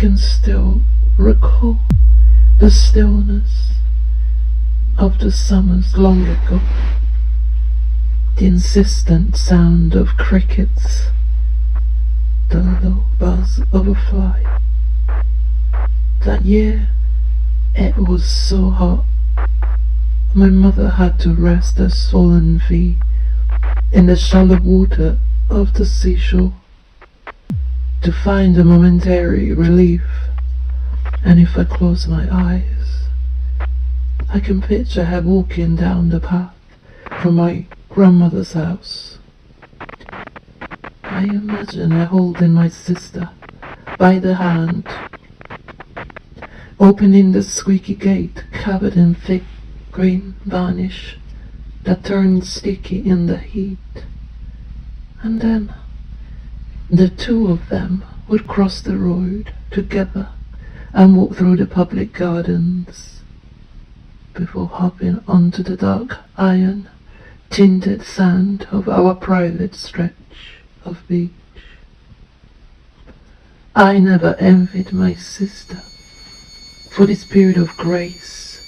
can still recall the stillness of the summers long ago, the insistent sound of crickets, the low buzz of a fly. That year it was so hot, my mother had to rest her swollen feet in the shallow water of the seashore to find a momentary relief. And if I close my eyes, I can picture her walking down the path from my grandmother's house. I imagine her holding my sister by the hand, opening the squeaky gate covered in thick green varnish that turned sticky in the heat. And then the two of them would cross the road together and walk through the public gardens before hopping onto the dark iron tinted sand of our private stretch of beach. I never envied my sister for this period of grace,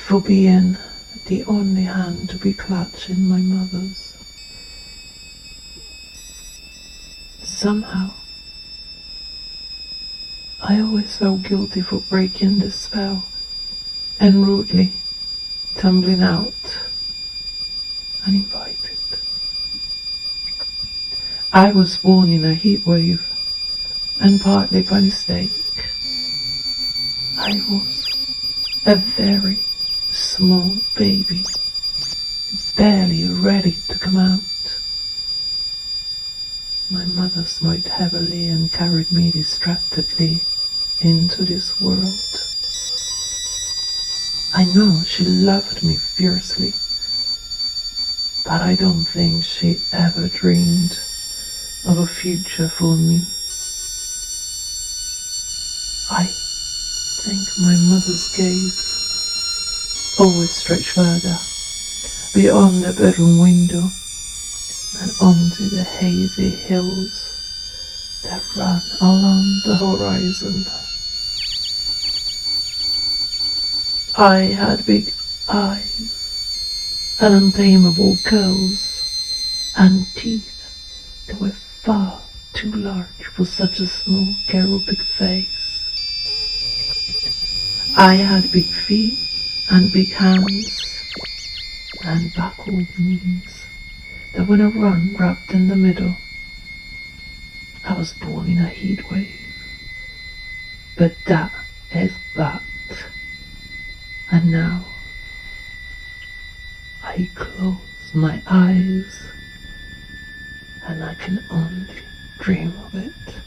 for being the only hand to be clutching my mother's. Somehow, I always felt guilty for breaking the spell and rudely tumbling out uninvited. I was born in a heat wave, and partly by mistake. I was a very small baby, barely ready to come out. My mother smoked heavily and carried me distractedly into this world. I know she loved me fiercely, but I don't think she ever dreamed of a future for me. I think my mother's gaze always stretched further beyond the bedroom window and onto the hazy hills that run along the horizon. I had big eyes and untamable curls and teeth that were far too large for such a small cherubic face. I had big feet and big hands and buckled knees that when I run wrapped in the middle. I was born in a heat wave, but that is that. And now I close my eyes and I can only dream of it.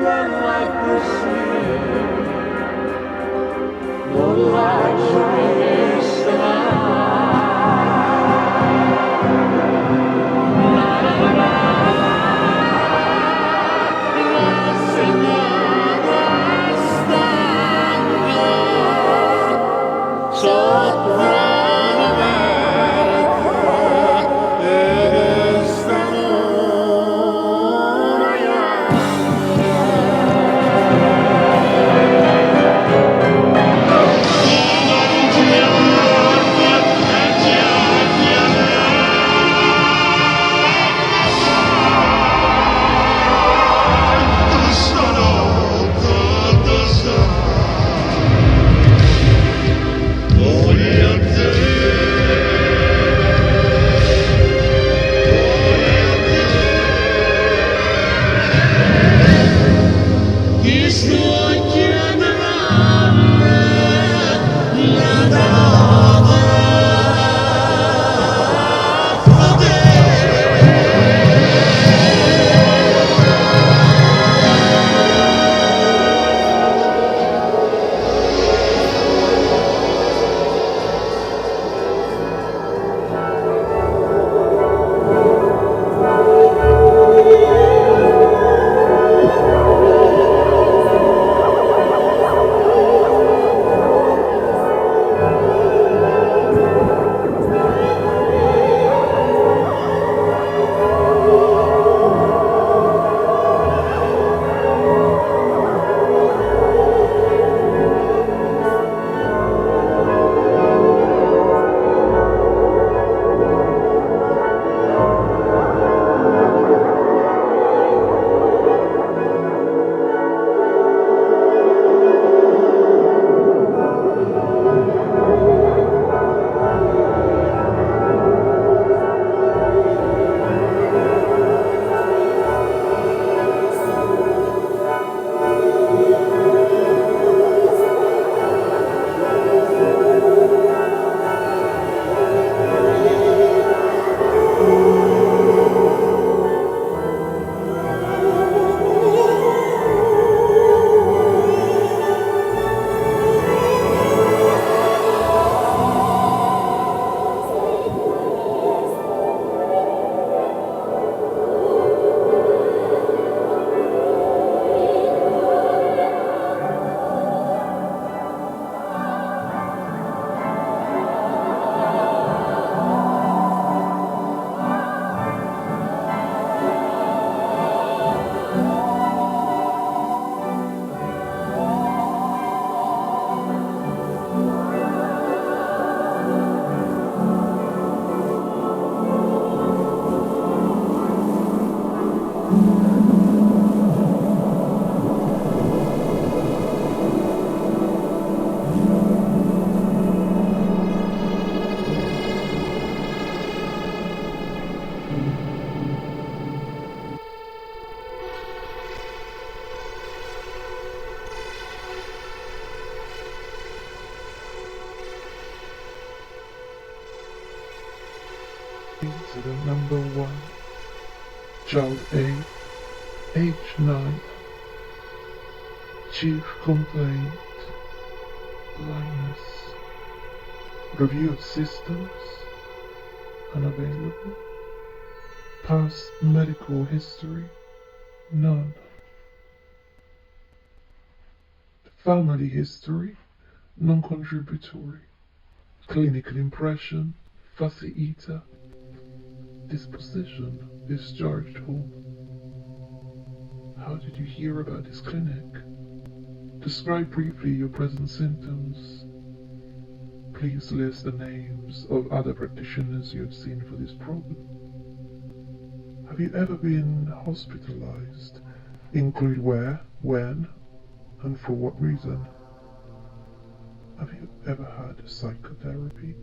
but like the sea, the luxuries Incident number 1. Child A, age 9. Chief complaint, blindness. Review of systems, unavailable. Past medical history, none. Family history, non-contributory. Clinical impression, fussy eater. Disposition, discharged home. How did you hear about this clinic? Describe briefly your present symptoms. Please list the names of other practitioners you have seen for this problem. Have you ever been hospitalized? Include where, when, and for what reason? Have you ever had psychotherapy?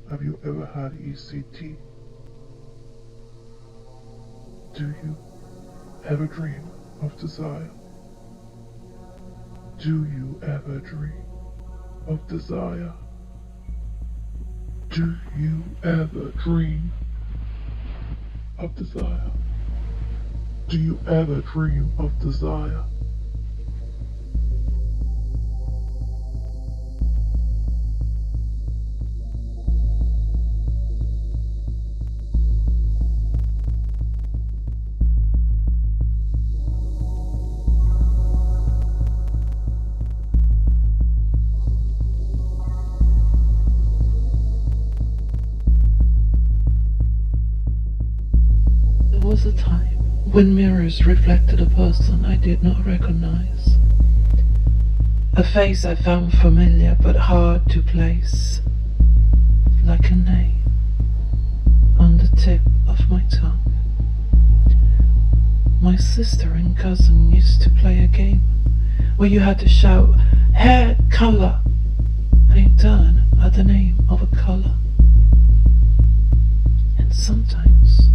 Have you ever had ECT? Do you ever dream of desire? Do you ever dream of desire? Do you ever dream of desire? Do you ever dream of desire? There was a time when mirrors reflected a person I did not recognize. A face I found familiar but hard to place, like a name on the tip of my tongue. My sister and cousin used to play a game where you had to shout, "Hair color," and in turn at the name of a color. And sometimes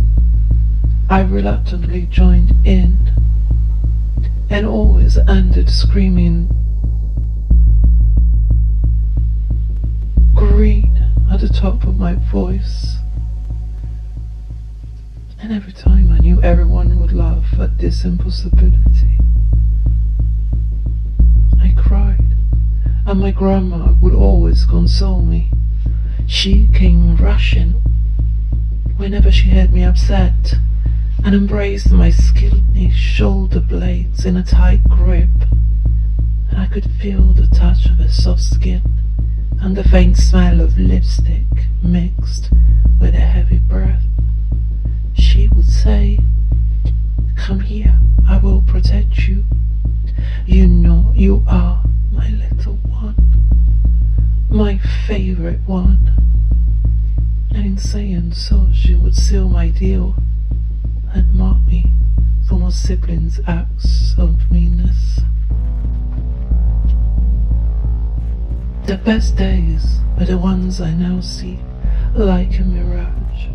I reluctantly joined in and always ended screaming green at the top of my voice. And every time I knew everyone would laugh at this impossibility, I cried, and my grandma would always console me. She came rushing whenever she heard me upset, and embraced my skinny shoulder blades in a tight grip, and I could feel the touch of her soft skin and the faint smell of lipstick mixed with a heavy breath. She would say, "Come here, I will protect you. You know you are my little one, my favorite one." And in saying so, she would seal my deal and mark me for my siblings' acts of meanness. The best days are the ones I now see like a mirage.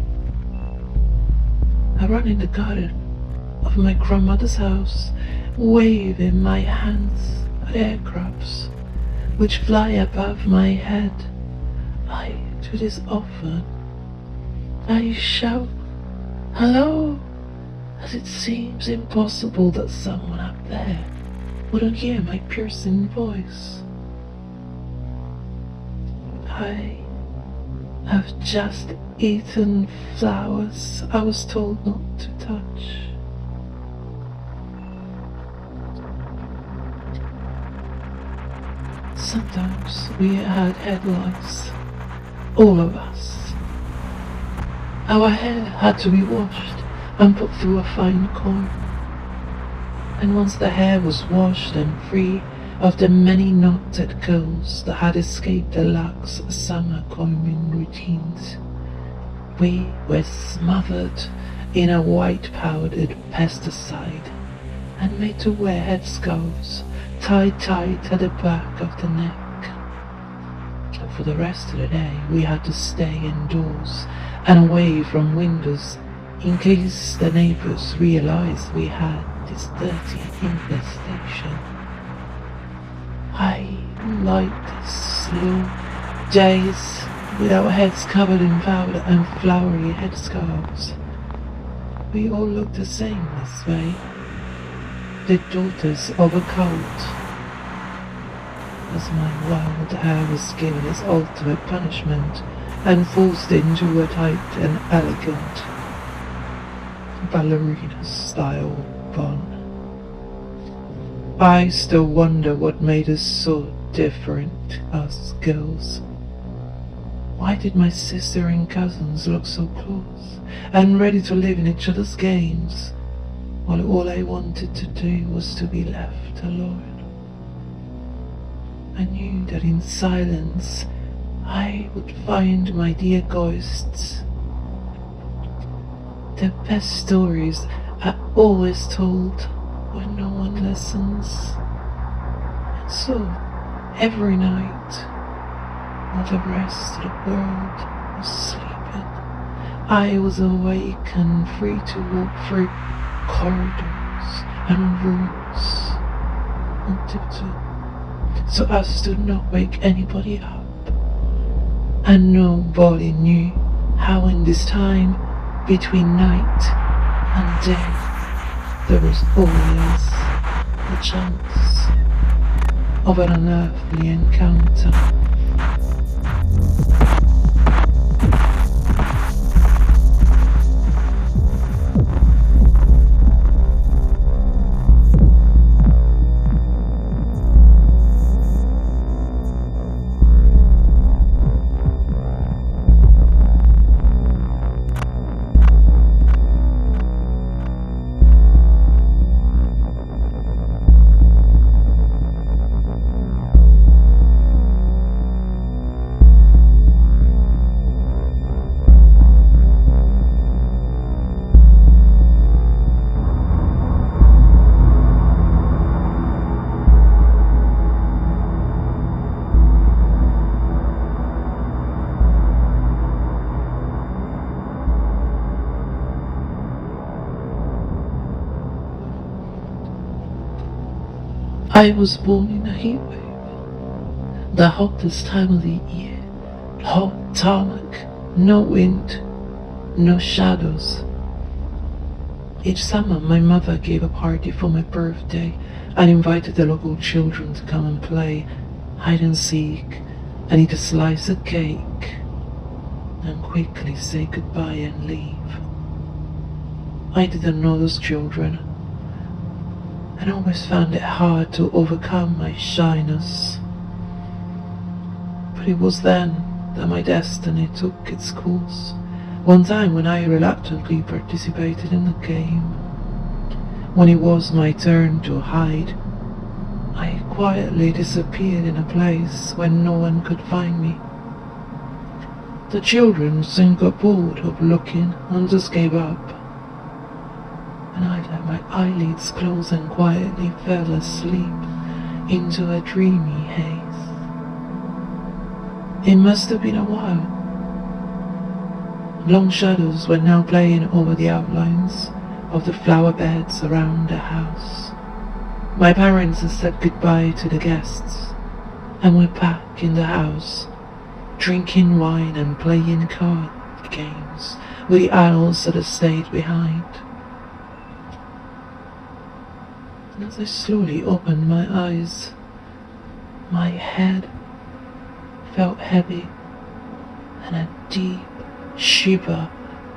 I run in the garden of my grandmother's house, waving my hands at aircrafts which fly above my head. I do this often. I shout, "Hello," as it seems impossible that someone up there wouldn't hear my piercing voice. I have just eaten flowers I was told not to touch. Sometimes we had hair lice, all of us. Our hair had to be washed and put through a fine comb. And once the hair was washed and free of the many knotted curls that had escaped the lax summer combing routines, we were smothered in a white powdered pesticide and made to wear headscarves tied tight at the back of the neck. And for the rest of the day we had to stay indoors and away from windows in case the neighbors realized we had this dirty infestation. I liked these slow days with our heads covered in powder and flowery headscarves. We all looked the same this way, the daughters of a cult. As my wild hair was given its ultimate punishment and forced into a tight and elegant ballerina-style bun. I still wonder what made us so different, us girls. Why did my sister and cousins look so close and ready to live in each other's games, while all I wanted to do was to be left alone? I knew that in silence I would find my dear ghosts. The best stories are always told when no one listens. And so, every night, while the rest of the world was sleeping, I was awake and free to walk through corridors and rooms on tiptoe, so as to not wake anybody up. And nobody knew how in this time between night and day there was always the chance of an unearthly encounter. I was born in a heatwave, the hottest time of the year. Hot tarmac, no wind, no shadows. Each summer my mother gave a party for my birthday and invited the local children to come and play hide and seek and eat a slice of cake and quickly say goodbye and leave. I didn't know those children, and always found it hard to overcome my shyness. But it was then that my destiny took its course. One time when I reluctantly participated in the game, when it was my turn to hide, I quietly disappeared in a place where no one could find me. The children soon got bored of looking and just gave up, and I let my eyelids close and quietly fell asleep into a dreamy haze. It must have been a while. Long shadows were now playing over the outlines of the flower beds around the house. My parents had said goodbye to the guests, and we're back in the house, drinking wine and playing card games with the adults that had stayed behind. And as I slowly opened my eyes, my head felt heavy, and a deep shiver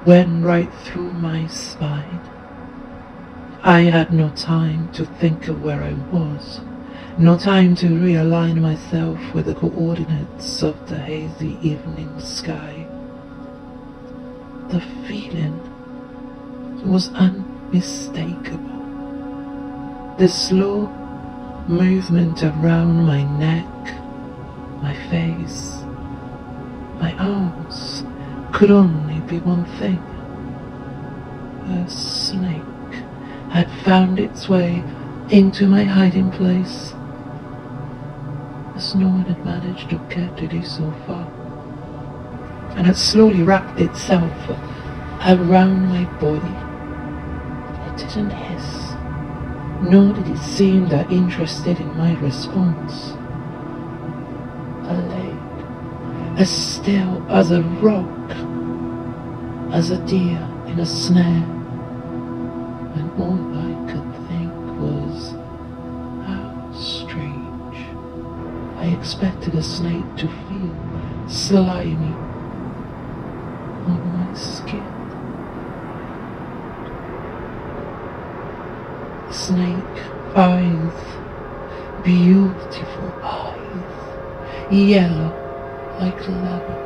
went right through my spine. I had no time to think of where I was, no time to realign myself with the coordinates of the hazy evening sky. The feeling was unmistakable. The slow movement around my neck, my face, my arms could only be one thing. A snake had found its way into my hiding place, as no one had managed to get to it so far, and had slowly wrapped itself around my body. It didn't hiss, nor did it seem that interested in my response. I lay as still as a rock, as a deer in a snare, and all I could think was, how strange. I expected a snake to feel slimy on my skin. Snake eyes, beautiful eyes, yellow like lemon,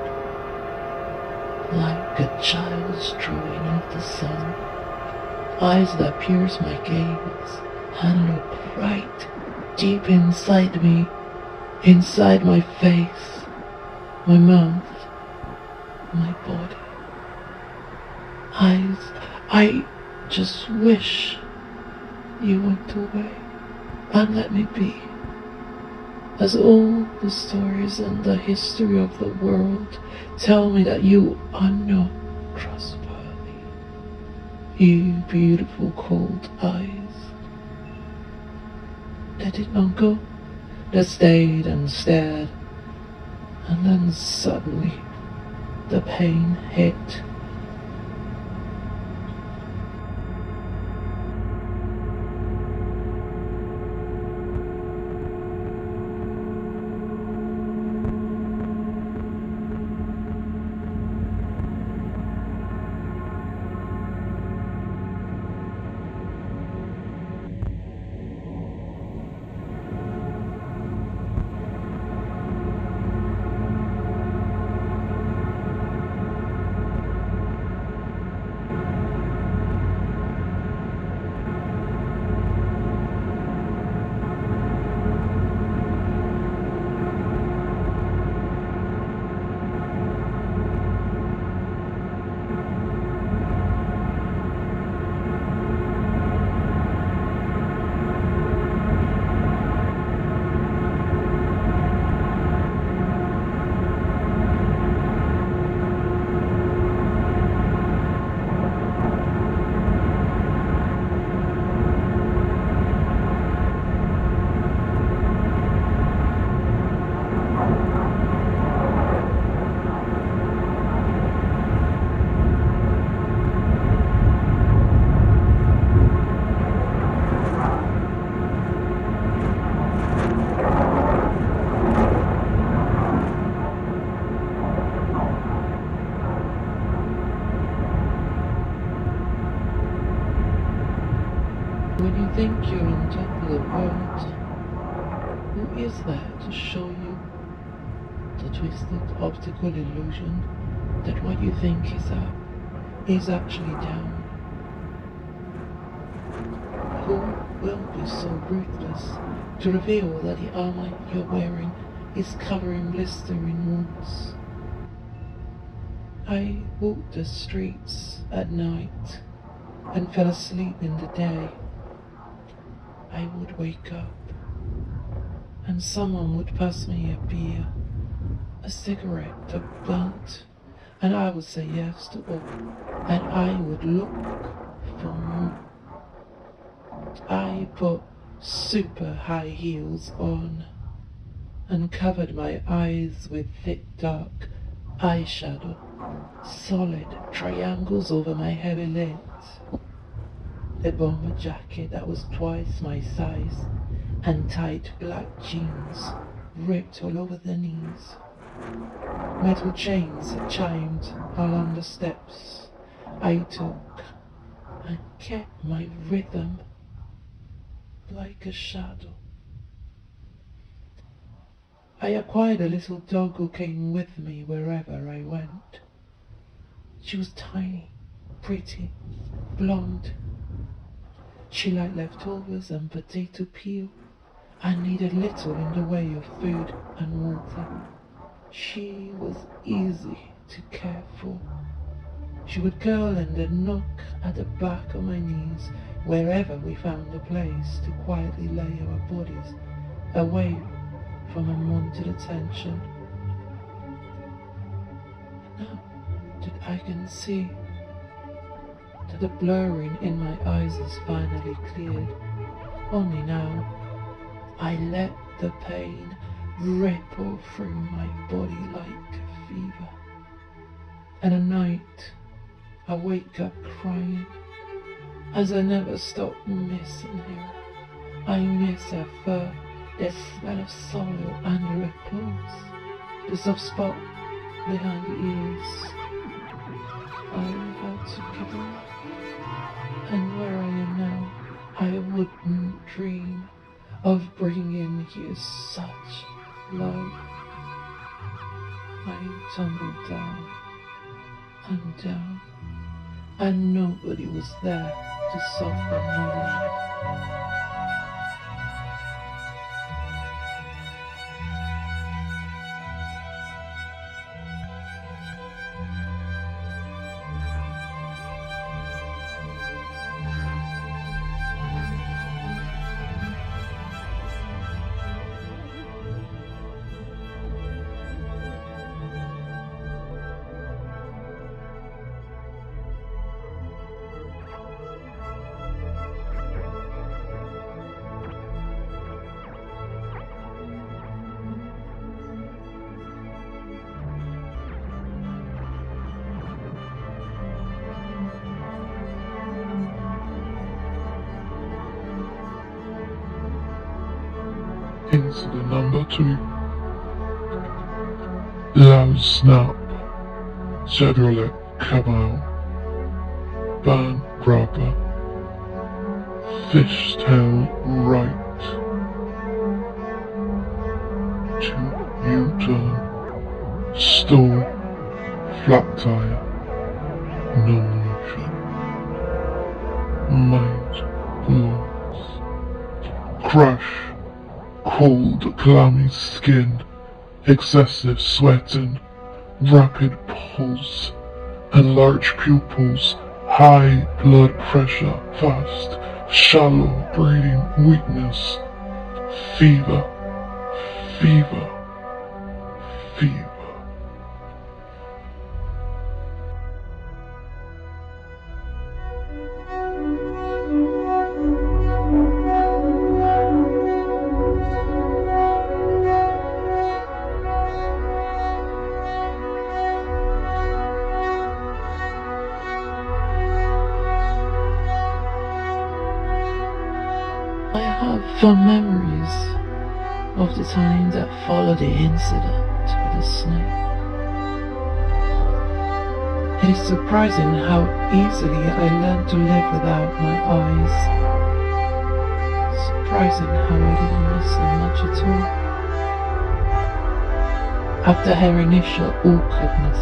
like a child's drawing of the sun, eyes that pierce my gaze and look right deep inside me, inside my face, my mouth, my body. Eyes, I just wish you went away and let me be, as all the stories and the history of the world tell me that you are not trustworthy. You beautiful cold eyes. They did not go, they stayed and stared, and then suddenly the pain hit. when you think you're on top of the world, who is there to show you the twisted optical illusion that what you think is up is actually down? Who will be so ruthless to reveal that the armor you're wearing is covering blistering wounds? I walked the streets at night and fell asleep in the day. I would wake up and someone would pass me a beer, a cigarette, a blunt, and I would say yes to all, and I would look for more. I put super high heels on and covered my eyes with thick dark eyeshadow, solid triangles over my heavy lids, a bomber jacket that was twice my size, and tight black jeans ripped all over the knees. Metal chains chimed along the steps I took and kept my rhythm like a shadow. I acquired a little dog who came with me wherever I went. She was tiny, pretty, blonde. She liked leftovers and potato peel and needed little in the way of food and water. She was easy to care for. She would curl and then knock at the back of my knees wherever we found a place to quietly lay our bodies away from unwanted attention. Now that I can see that the blurring in my eyes is finally cleared, only now I let the pain ripple through my body like a fever. And at night I wake up crying, as I never stop missing her. I miss her fur, the smell of soil under her clothes, the soft spot behind the ears. I had to give her up, and where I am now, I wouldn't dream of bringing you such love. I tumbled down and down, and nobody was there to soften my life. Incident number 2. Loud snap. Chevrolet Camel. Van grabber. Fishtail right. 2 U-turn. Stall. Flat tire. No motion. Mind blows. Crash. Cold, clammy skin, excessive sweating, rapid pulse, and large pupils, high blood pressure, fast, shallow breathing, weakness, fever, fever, fever. I have fond memories of the time that followed the incident with the snake. It is surprising how easily I learned to live without my eyes. surprising how I didn't miss them much at all. After her initial awkwardness,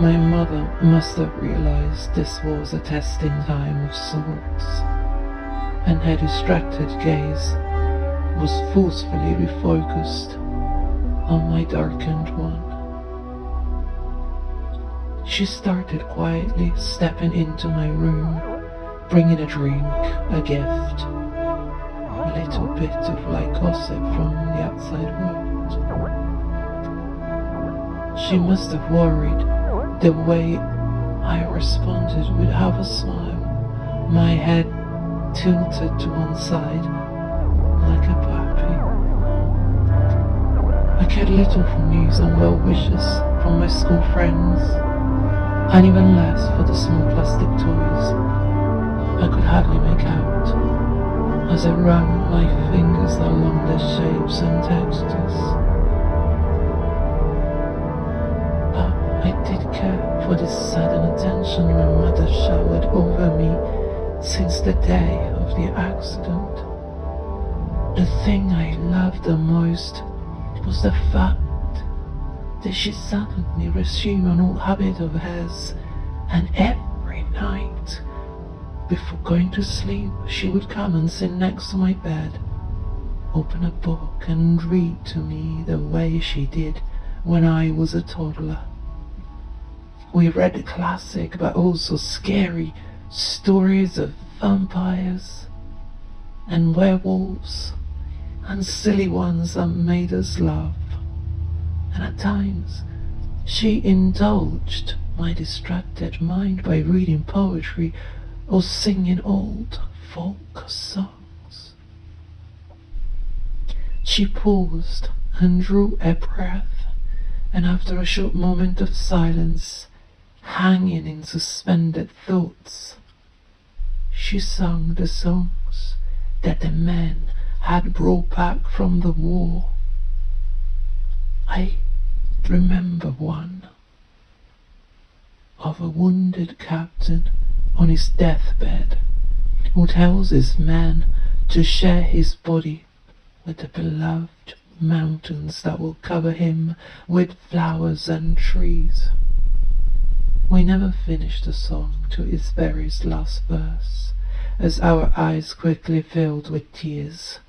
my mother must have realized this was a testing time of sorts, and her distracted gaze was forcefully refocused on my darkened one. She started quietly stepping into my room, bringing a drink, a gift, a little bit of light gossip from the outside world. She must have worried the way I responded would have a smile, my head tilted to one side like a puppy. I cared little for news and well wishes from my school friends, and even less for the small plastic toys I could hardly make out as I ran my fingers along their shapes and textures. But I did care for this sudden attention my mother showered over me since the day of the accident. The thing I loved the most was the fact that she suddenly resumed an old habit of hers, and every night, before going to sleep, she would come and sit next to my bed, open a book and read to me the way she did when I was a toddler. We read the classic but also scary stories of vampires and werewolves and silly ones that made us laugh. And at times, she indulged my distracted mind by reading poetry or singing old folk songs. She paused and drew a breath, and after a short moment of silence, hanging in suspended thoughts, she sang the songs that the men had brought back from the war. I remember one of a wounded captain on his deathbed who tells his men to share his body with the beloved mountains that will cover him with flowers and trees. We never finished the song to its very last verse, as our eyes quickly filled with tears.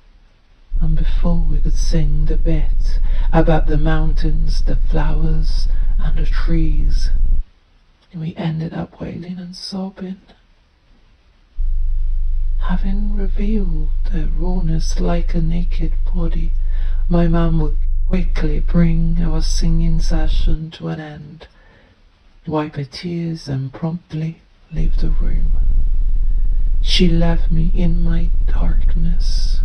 And before we could sing the bit about the mountains, the flowers, and the trees, we ended up wailing and sobbing. Having revealed a rawness like a naked body, my mum would quickly bring our singing session to an end, wipe her tears, and promptly leave the room. She left me in my darkness,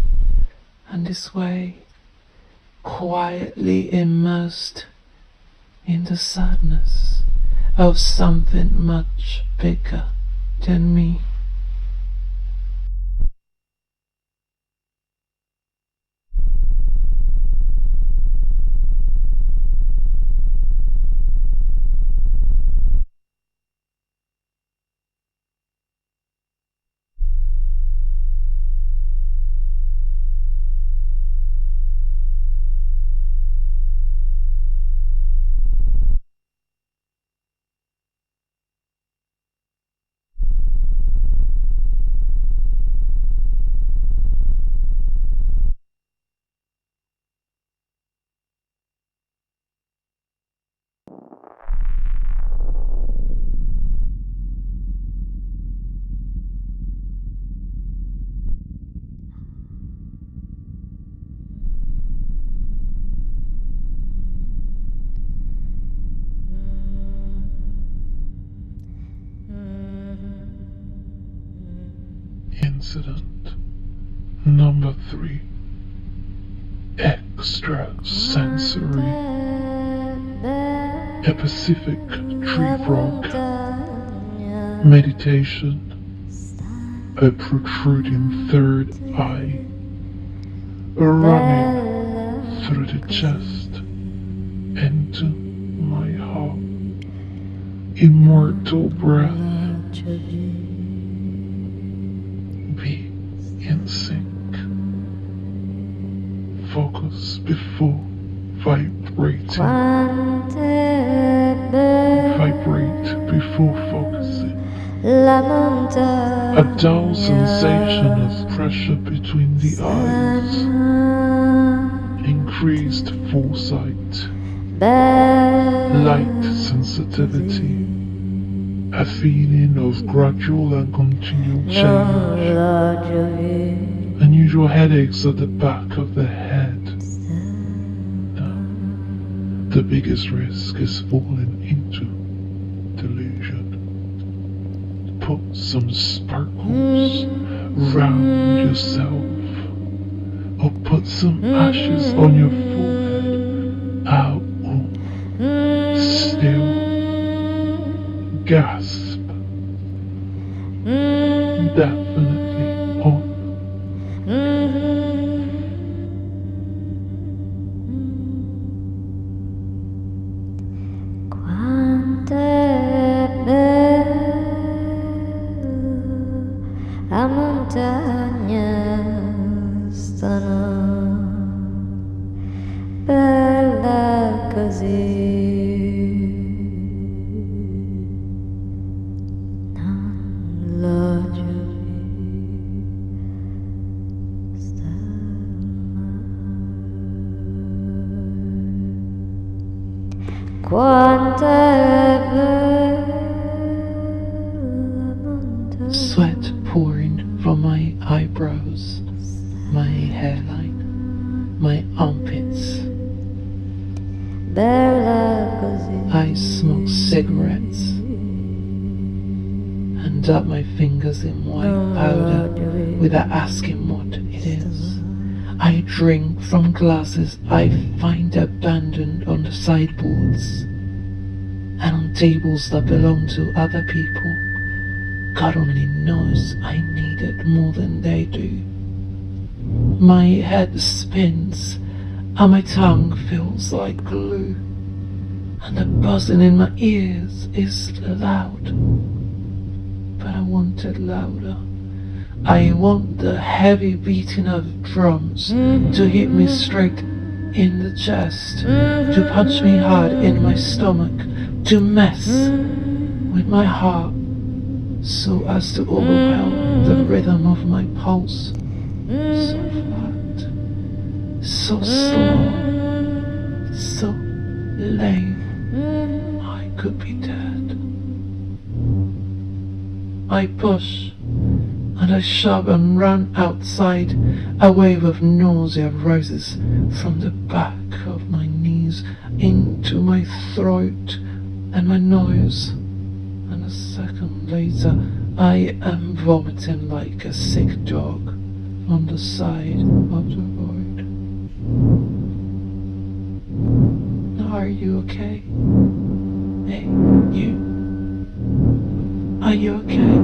and this way, quietly immersed in the sadness of something much bigger than me. Incident number 3. Extrasensory. A Pacific dreamwork. Meditation. A protruding third eye. Running through the chest into my heart. Immortal breath. Be in sync focus before vibrating. Vibrate before focusing. A dull sensation of pressure between the eyes. Increased foresight. Light sensitivity. A feeling of gradual and continual change. Unusual headaches at the back of the head. The biggest risk is falling into delusion. Put some sparkles round yourself, or put some ashes on your forehead. Out, still, gasp. Definitely on. A montanha stanno bella così, non la giovi, sta mai. Quanto è bella montagna. Sweat pouring from my eyebrows, my hairline, my armpits. I smoke cigarettes and dab my fingers in white powder without asking what it is. I drink from glasses I find abandoned on the sideboards and on tables that belong to other people. God only knows I need it more than they do. My head spins and my tongue feels like glue, and the buzzing in my ears is loud. But I want it louder. I want the heavy beating of drums to hit me straight in the chest, to punch me hard in my stomach, to mess with my heart so as to overwhelm the rhythm of my pulse. So flat, so slow, so lame, I could be dead. I push and I shove and run outside. A wave of nausea rises from the back of my knees into my throat and my nose, and a second later I am vomiting like a sick dog on the side of the road. Are you okay? Hey, you. Are you okay?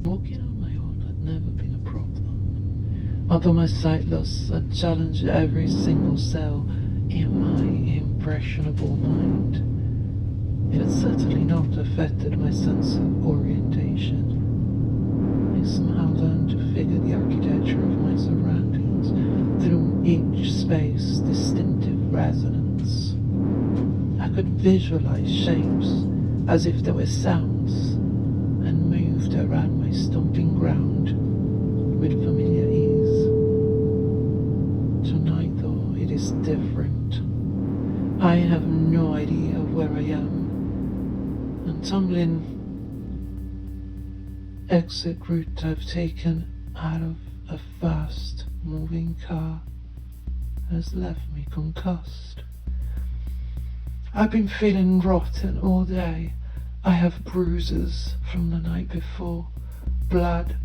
Walking on my own had never been a problem, although my sight loss had challenged every single cell in my impressionable mind. It had certainly not affected my sense of orientation. I somehow learned to figure the architecture of my surroundings through each space distinctive resonance. I could visualize shapes as if they were sounds, and moved around my stomping ground with familiar ease. Tonight, though, it is different. I have no idea where I am, and tumbling exit route I've taken out of a fast-moving car has left me concussed. I've been feeling rotten all day. I have bruises from the night before, blood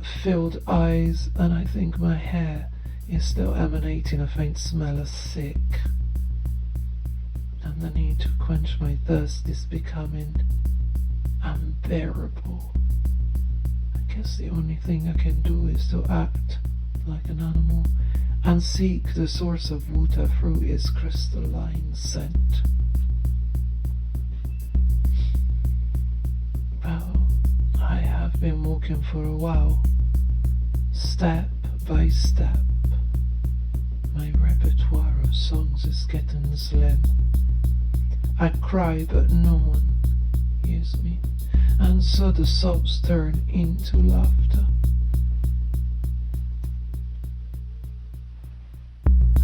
filled eyes, and I think my hair is still emanating a faint smell of sick. And the need to quench my thirst is becoming unbearable. I guess the only thing I can do is to act like an animal and seek the source of water through its crystalline scent. Well, I have been walking for a while, step by step. My repertoire of songs is getting slim. I cry, but no one hears me, and so the sobs turn into laughter.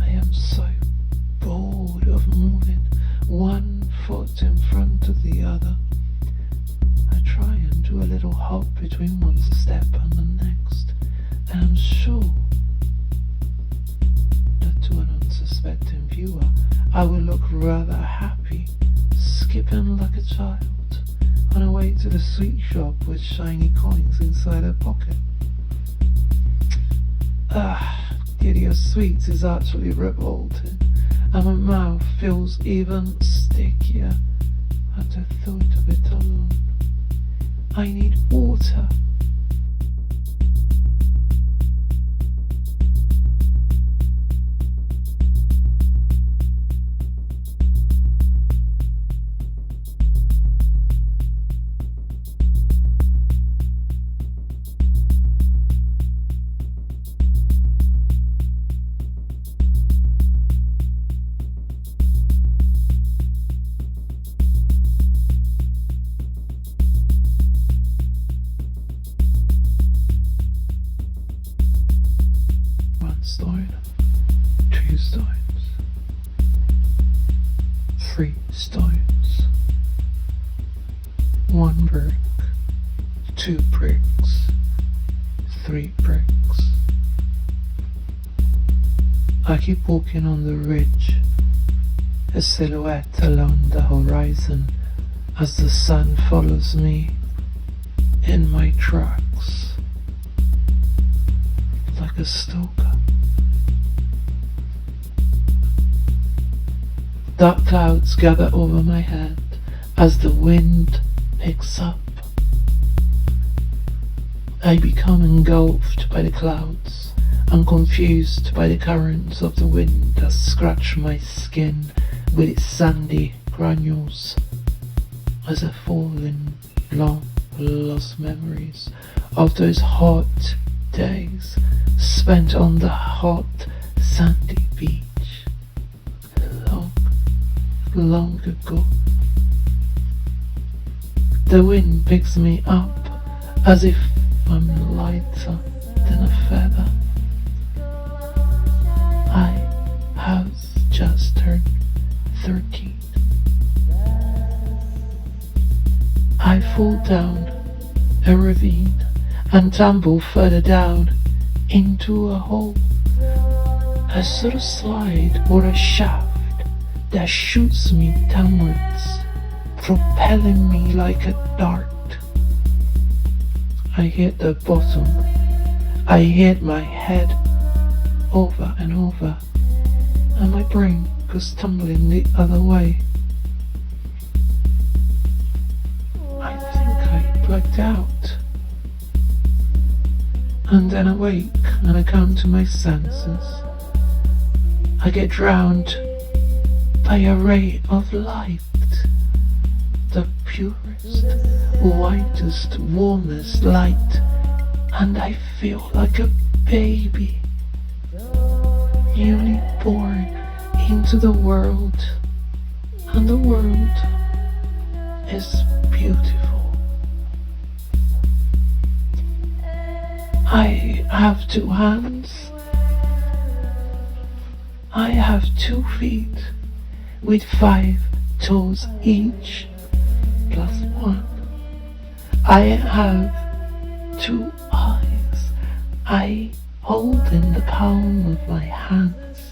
I am so bored of moving one foot in front of the other. I try and do a little hop between one step and the next, and I'm sure that to an unsuspecting viewer I will look rather happy, skipping like a child on her way to the sweet shop with shiny coins inside her pocket. Giddy of sweets is actually revolting, and my mouth feels even stickier at the thought of it alone. I need water. Stone, 2 stones, 3 stones, 1 brick, 2 bricks, 3 bricks. I keep walking on the ridge, a silhouette along the horizon as the sun follows me in my tracks like a stalker. Dark clouds gather over my head as the wind picks up. I become engulfed by the clouds and confused by the currents of the wind that scratch my skin with its sandy granules as I fall in long lost memories of those hot days spent on the hot sandy beach long ago. The wind picks me up as if I'm lighter than a feather. I have just turned 13. I fall down a ravine and tumble further down into a hole, a sort of slide or a shaft that shoots me downwards, propelling me like a dart. I hit the bottom. I hit my head over and over, and my brain goes tumbling the other way. I think I blacked out. And then I wake and I come to my senses. I get drowned by a ray of light, the purest, whitest, warmest light, and I feel like a baby, newly born into the world, and the world is beautiful. I have 2 hands, I have 2 feet, with 5 toes each, plus 1. I have 2 eyes I hold in the palm of my hands,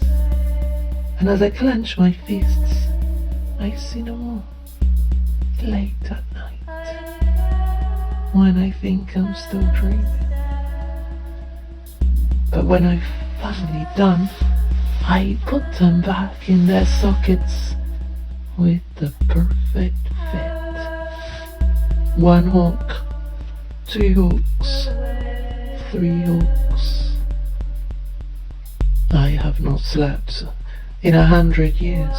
and as I clench my fists, I see no more. Late at night, when I think I'm still dreaming, But when I've finally done, I put them back in their sockets with the perfect fit. 1 hook, 2 hooks, 3 hooks. I have not slept in 100 years.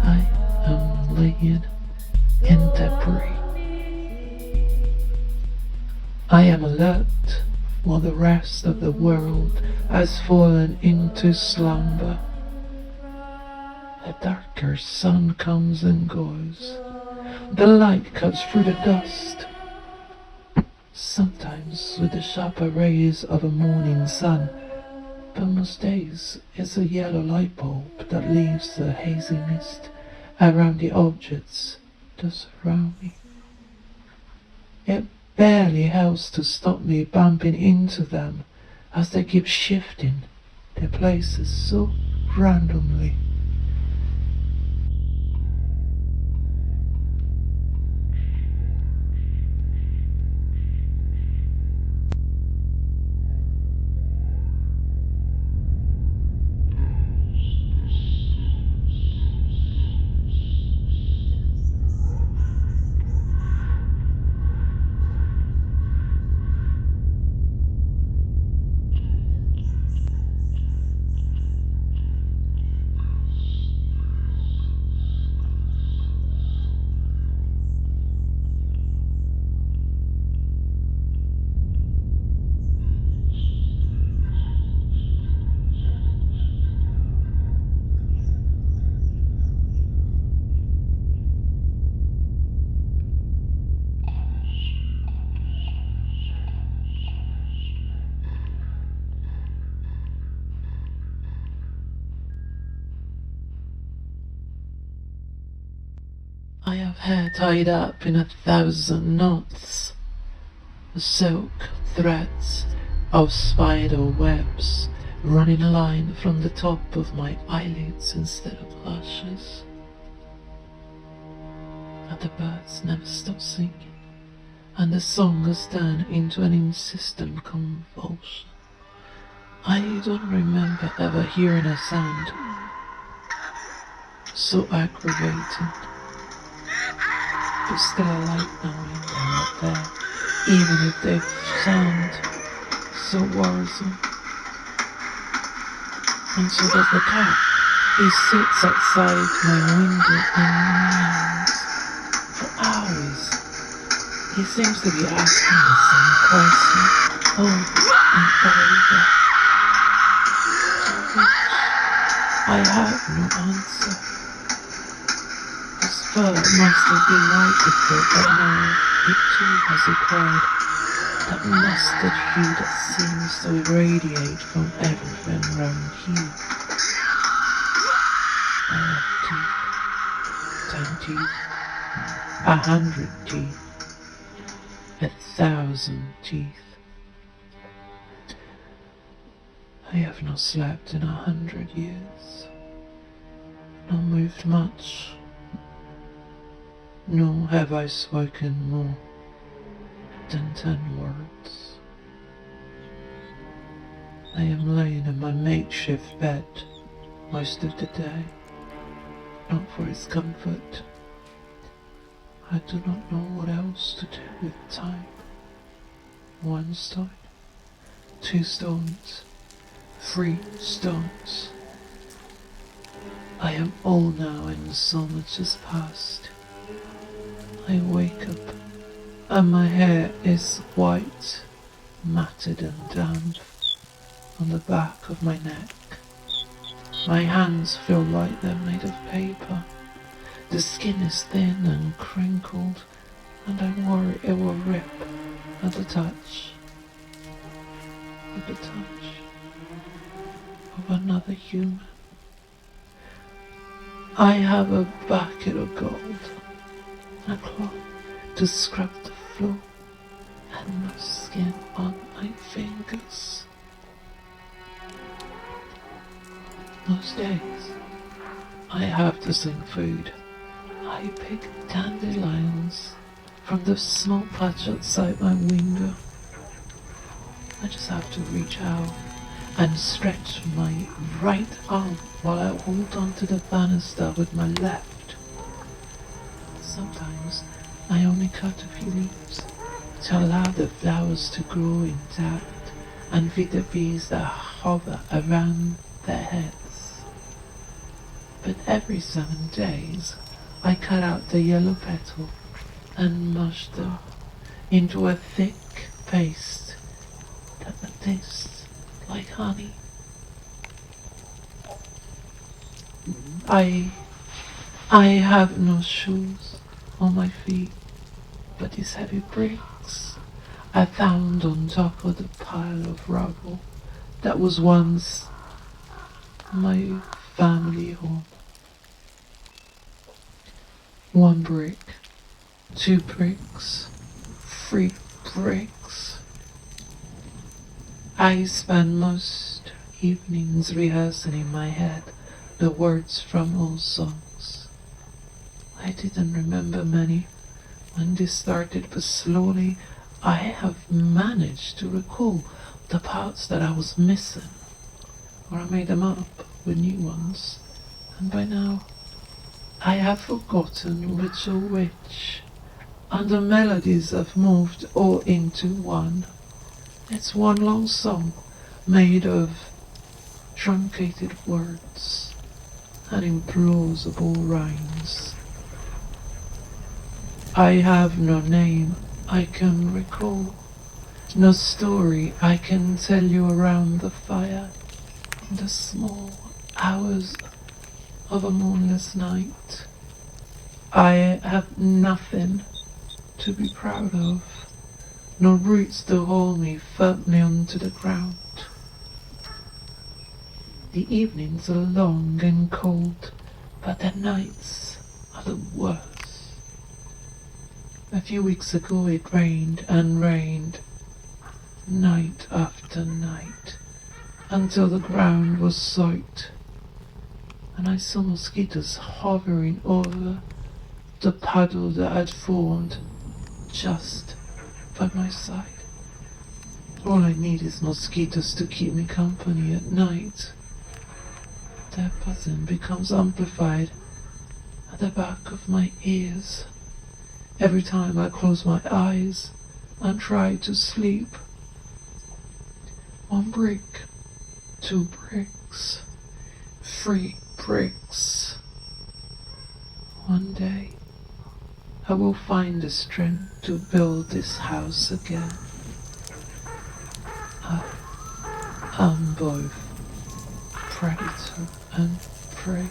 I am laying in debris. I am alert while the rest of the world has fallen into slumber. A darker sun comes and goes. The light cuts through the dust. Sometimes with the sharper rays of a morning sun, but most days it's a yellow light bulb that leaves a hazy mist around the objects that surround me. It barely helps to stop me bumping into them as they keep shifting their places so randomly. I have hair tied up in 1,000 knots, silk threads of spider webs running a line from the top of my eyelids instead of lashes. And the birds never stop singing, and the song has turned into an insistent convulsion. I don't remember ever hearing a sound so aggravating. But still I like knowing they're out there, even if they sound so worrisome. And so does the cat. He sits outside my window and meows for hours. He seems to be asking the same question over and over, to which I have no answer. His fur must have been white before, but now it too has acquired that mustard hue that seems to irradiate from everything round here. I have teeth, 10 teeth, 100 teeth, 1,000 teeth. I have not slept in 100 years, not moved much. Nor have I spoken more than 10 words. I am laying in my makeshift bed most of the day, not for its comfort. I do not know what else to do with time. 1 stone, 2 stones, 3 stones. I am old now and so much has passed. I wake up and my hair is white, matted and damp on the back of my neck. My hands feel like they're made of paper. The skin is thin and crinkled, and I worry it will rip at the touch. At the touch of another human. I have a bucket of gold, a cloth to scrub the floor, and no skin on my fingers. Most days, I have to sing food. I pick dandelions from the small patch outside my window. I just have to reach out and stretch my right arm while I hold onto the banister with my left. Sometimes I only cut a few leaves to allow the flowers to grow intact and feed the bees that hover around their heads. But every 7 days I cut out the yellow petal and mash them into a thick paste that tastes like honey. I have no shoes on my feet, but these heavy bricks I found on top of the pile of rubble that was once my family home. 1 brick, 2 bricks, 3 bricks. I spend most evenings rehearsing in my head the words from old songs. I didn't remember many when this started, but slowly I have managed to recall the parts that I was missing, or I made them up with new ones, and by now I have forgotten which are which, and the melodies have moved all into one. It's one long song made of truncated words and implausible rhymes. I have no name I can recall, no story I can tell you around the fire in the small hours of a moonless night. I have nothing to be proud of, no roots to hold me firmly onto the ground. The evenings are long and cold, but the nights are the worst. A few weeks ago it rained and rained, night after night, until the ground was soaked, and I saw mosquitoes hovering over the puddle that had formed just by my side. All I need is mosquitoes to keep me company at night. Their buzzing becomes amplified at the back of my ears every time I close my eyes and try to sleep. 1 brick, 2 bricks, 3 bricks. One day I will find the strength to build this house again. I'm both predator and prey.